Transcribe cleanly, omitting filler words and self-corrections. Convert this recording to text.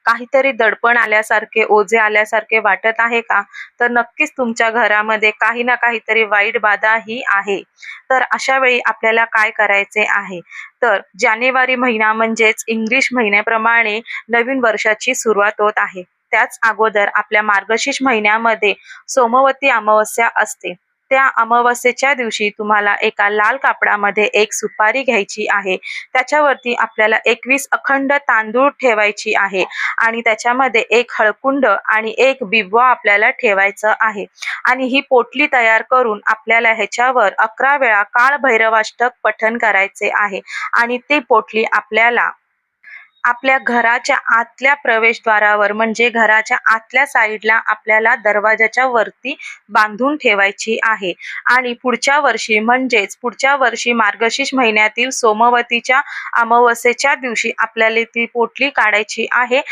काहीतरी दडपण आल्यासारखे, ओझे आल्यासारखे वाटत आहे का? तर नक्कीच तुमच्या घरामध्ये काही ना काहीतरी वाईट बाधा ही आहे. तर अशा वेळी आपल्याला काय करायचे आहे? तर जानेवारी महिना म्हणजेच इंग्लिश महिन्याप्रमाणे नवीन वर्षाची सुरुवात होत आहे. त्याच अगोदर आपल्या मार्गशीर्ष महिन्यामध्ये सोमवती अमावस्या असते. त्या अमावस्येच्या दिवशी तुम्हाला एका लाल कापडामध्ये एक सुपारी घ्यायची आहे. त्याच्यावरती आपल्याला 21 अखंड तांदूळ ठेवायची आहे आणि त्याच्यामध्ये एक हळकुंड आणि एक बिबवा आपल्याला ठेवायचं आहे. आणि ही पोटली तयार करून आपल्याला ह्याच्यावर 11 वेळा काळ भैरवाष्टक पठण करायचे आहे आणि ती पोटली आपल्याला आपल्या घराच्या आतल्या प्रवेशद्वारावर म्हणजे घराच्या आतल्या साईडला आपल्याला दरवाजाच्या वरती बांधून ठेवायची आहे. आणि पुढच्या वर्षी मार्गशीर्ष महिन्यातील सोमवतीच्या अमावस्येच्या दिवशी आपल्याला ती पोटली काढायची आहे